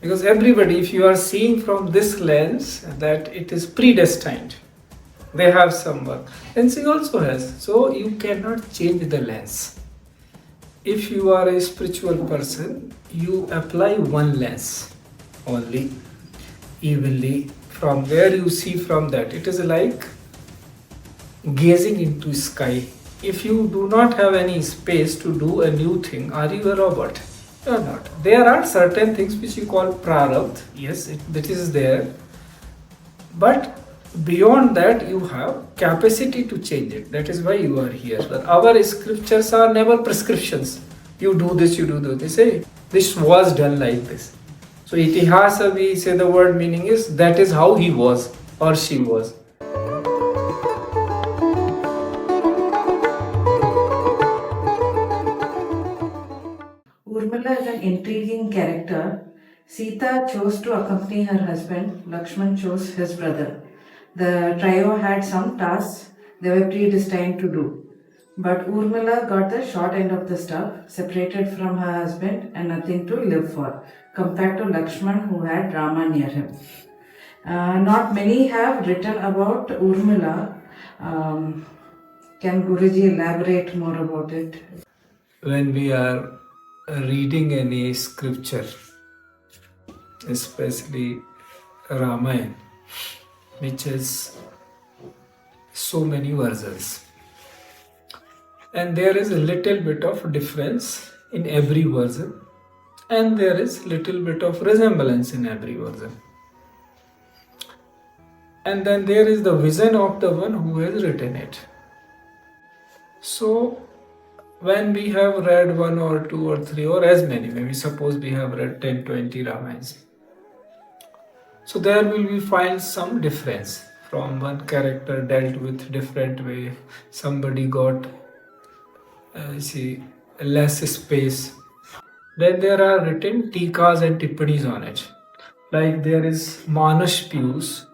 Because everybody, if you are seeing from this lens that it is predestined, they have some work. And she also has. So you cannot change the lens. If you are a spiritual person, you apply one lens only, evenly. From where you see from that, it is like gazing into sky. If you do not have any space to do a new thing, are you a robot? You are not. There are certain things which you call prarabdha. Yes, that is there. But beyond that, you have capacity to change it. That is why you are here. But our scriptures are never prescriptions. You do this, you do that. They say this was done like this. So itihasa, we say the word meaning is that is how he was or she was. Urmila is an intriguing character. Sita chose to accompany her husband, Lakshman chose his brother. The trio had some tasks they were predestined to do. But Urmila got the short end of the stuff, separated from her husband and nothing to live for, compared to Lakshman who had Rama near him. Not many have written about Urmila. Can Guruji elaborate more about it? When we are reading any scripture, especially Ramayan, which has so many versions, and there is a little bit of difference in every version, and there is little bit of resemblance in every version, and then there is the vision of the one who has written it. So when we have read one or two or three or as many, maybe suppose we have read 10, 20 Ramayans, so there will be find some difference. From one character dealt with different way, somebody got less space. Then there are written tikas and tippanis on it. Like there is Manas Piyus,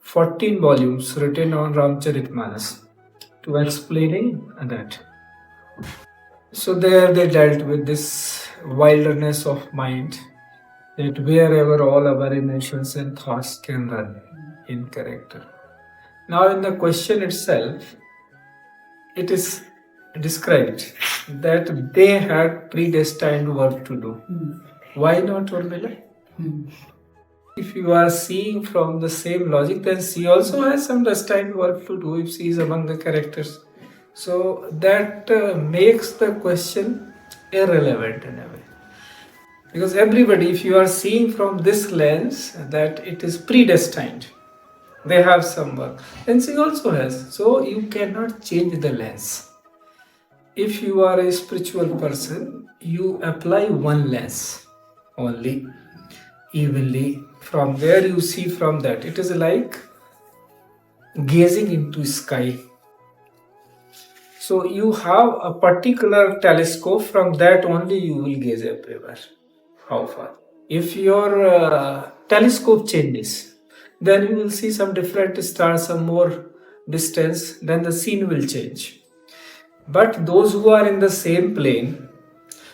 14 volumes written on Ramcharitmanas to explaining that. So there they dealt with this wilderness of mind, that wherever all our emotions and thoughts can run in character. Now in the question itself, it is described that they had predestined work to do. Why not, Urmila? If you are seeing from the same logic, then she also has some destined work to do if she is among the characters. So that makes the question irrelevant in a way. Because everybody, if you are seeing from this lens that it is predestined, they have some work. And she also has. So you cannot change the lens. If you are a spiritual person, you apply one lens only, evenly. From where you see from that, it is like gazing into sky. So you have a particular telescope, from that only you will gaze everywhere. How far? If your telescope changes, then you will see some different stars, some more distance, then the scene will change. But those who are in the same plane,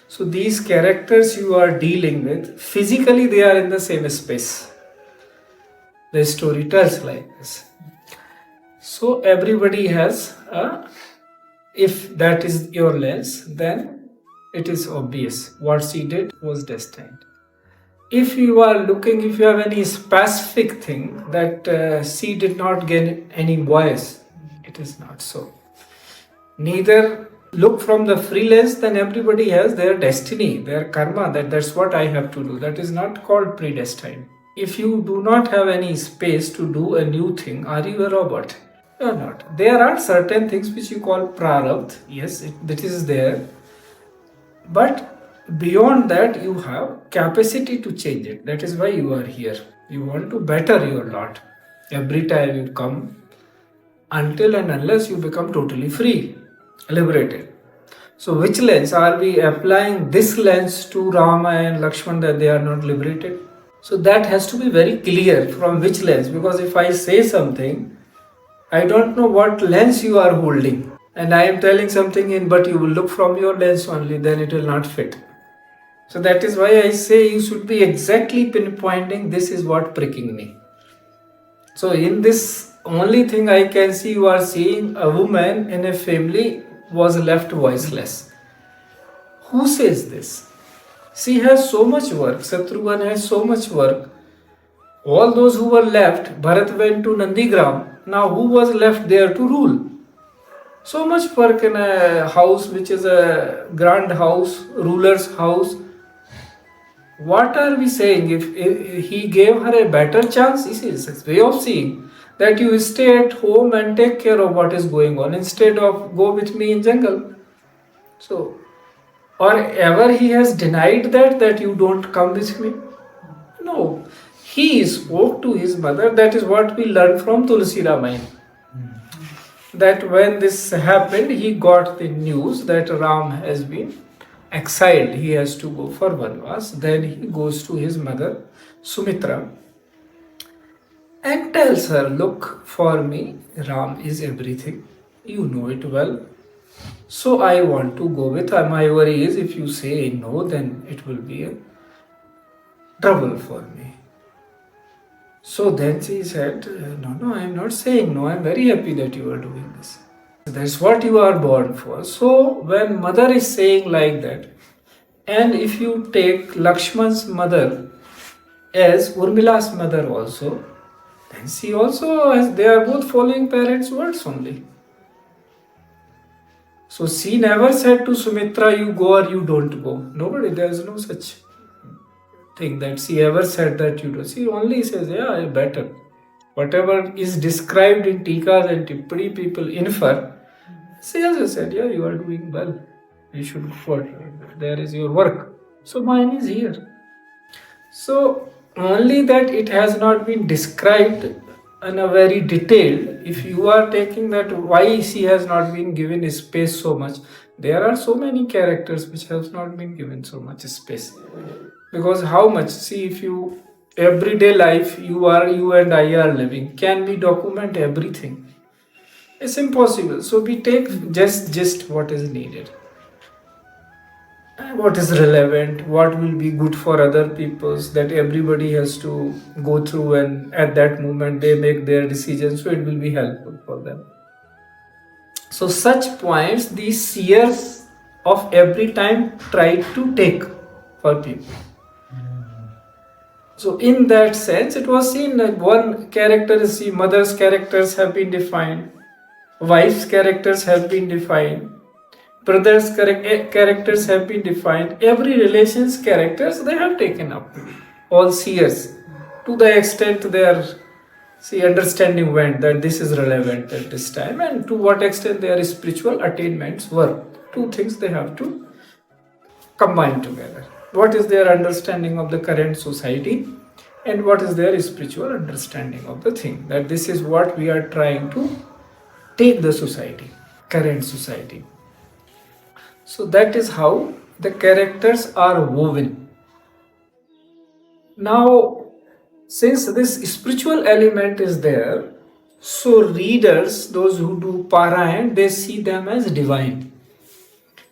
so these characters you are dealing with, physically they are in the same space. The story tells like this. So everybody has if that is your lens, then it is obvious what she did was destined. If you are looking, if you have any specific thing that she did not get any voice, it is not so. Neither look from the free lens, then everybody has their destiny, their karma, that's what I have to do. That is not called predestined. If you do not have any space to do a new thing, are you a robot? You are not. There are certain things which you call prarabdha. Yes, that is there. But beyond that, you have capacity to change it. That is why you are here. You want to better your lot every time you come, until and unless you become totally free, liberated. So which lens? Are we applying this lens to Rama and Lakshman that they are not liberated? So that has to be very clear from which lens, because if I say something, I don't know what lens you are holding, and I am telling something in, but you will look from your lens only, then it will not fit. So that is why I say you should be exactly pinpointing this is what pricking me. So in this only thing I can see, you are seeing a woman in a family was left voiceless. Who says this? She has so much work. Shatrughan has so much work. All those who were left, Bharat went to Nandigram. Now who was left there to rule? So much work in a house which is a grand house, ruler's house. What are we saying? If he gave her a better chance, this is his way of seeing that you stay at home and take care of what is going on instead of go with me in jungle. So, or ever he has denied that you don't come with me. No, he spoke to his mother. That is what we learn from Tulsi Ramayan. That when this happened, he got the news that Ram has been exiled. He has to go for Vanvas. Then he goes to his mother, Sumitra, and tells her, look, for me, Ram is everything. You know it well. So I want to go with her. My worry is if you say no, then it will be a trouble for me. So then she said, no, I am not saying no. I am very happy that you are doing this. That's what you are born for. So when mother is saying like that, and if you take Lakshman's mother as Urmila's mother also, then she also has, they are both following parents' words only. So she never said to Sumitra, you go or you don't go. Nobody, there is no such thing that she ever said that you do. She only says, yeah, better. Whatever is described in Tikas and Tippani, people infer. She also said, yeah, you are doing well. You should go for it. There is your work. So mine is here. So only that it has not been described in a very detailed. If you are taking that why she has not been given space so much, there are so many characters which have not been given so much space. Because how much? See, if you everyday life you and I are living, can we document everything? It's impossible. So we take just what is needed, what is relevant, what will be good for other peoples, that everybody has to go through, and at that moment they make their decisions, so it will be helpful for them. So such points these seers of every time try to take for people. So in that sense, it was seen that one character is see, mother's characters have been defined, wife's characters have been defined, brothers' characters have been defined, every relation's characters they have taken up, all seers, to the extent their understanding went that this is relevant at this time, and to what extent their spiritual attainments were. Two things they have to combine together. What is their understanding of the current society, and what is their spiritual understanding of the thing, that this is what we are trying to take the society, current society. So that is how the characters are woven. Now, since this spiritual element is there, so readers, those who do Parayan, they see them as divine.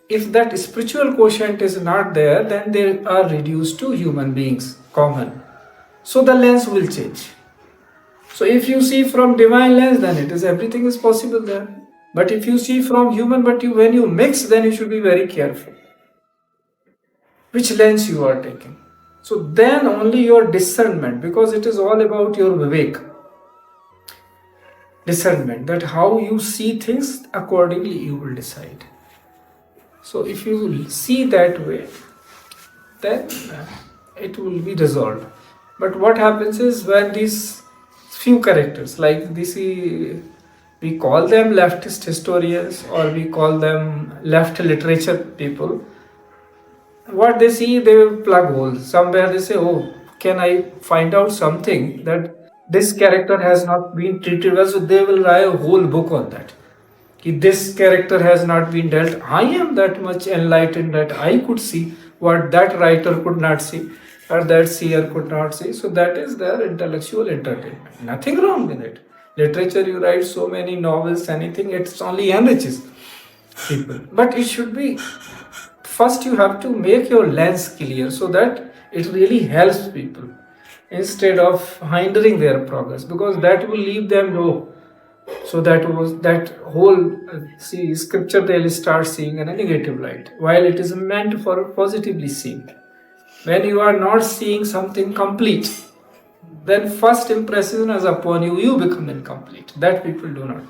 If that spiritual quotient is not there, then they are reduced to human beings, common. So the lens will change. So if you see from divine lens, then it is everything is possible there. But if you see from human, but when you mix, then you should be very careful which lens you are taking. So then only your discernment, because it is all about your vivek, discernment, that how you see things, accordingly you will decide. So if you see that way, then it will be resolved. But what happens is when these few characters, like this, we call them leftist historians or we call them left literature people, what they see, they will plug holes. Somewhere they say, oh, can I find out something that this character has not been treated well? So they will write a whole book on that. This character has not been dealt. I am that much enlightened that I could see what that writer could not see or that seer could not see. So that is their intellectual entertainment. Nothing wrong with it. Literature, you write so many novels, anything, it's only enriches people. But it should be first you have to make your lens clear so that it really helps people instead of hindering their progress, because that will leave them low. So that was that whole see scripture, they'll start seeing in a negative light while it is meant for positively seen. When you are not seeing something complete, then first impression is upon you, you become incomplete. That people do not.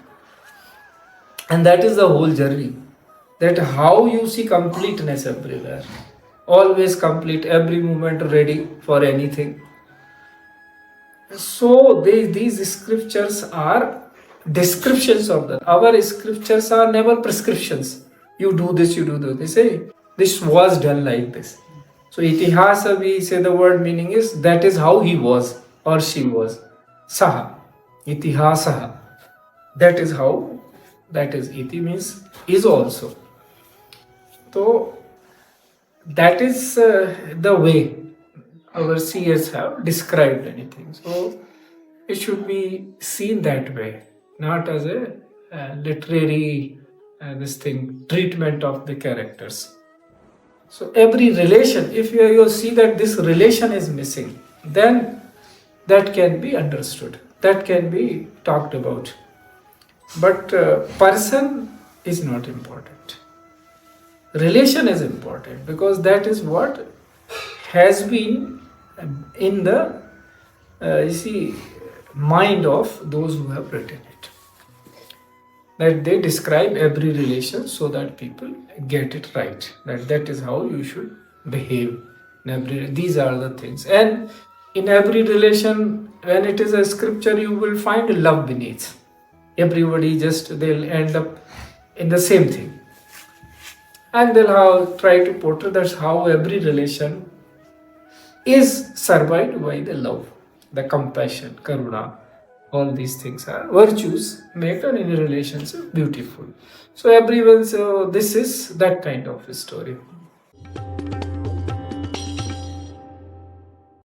And that is the whole journey. That how you see completeness everywhere. Always complete, every moment ready for anything. So these scriptures are descriptions of that. Our scriptures are never prescriptions. You do this, you do this. They say this was done like this. So itihasa, we say the word meaning is that is how he was or she was. Saha. Itihasaha. That is how, that is iti means is also. So that is the way our seers have described anything. So it should be seen that way, not as a literary this thing treatment of the characters. So every relation, if you see that this relation is missing, then that can be understood, that can be talked about. But person is not important. Relation is important because that is what has been in the you see mind of those who have written it, that they describe every relation so that people get it right, that is how you should behave in every, these are the things. And in every relation, when it is a scripture, you will find love beneath. Everybody just they'll end up in the same thing, and they'll have try to portray that's how every relation is survived by the love, the compassion, karuna. All these things are virtues make any relationship beautiful. So everyone, so this is that kind of a story.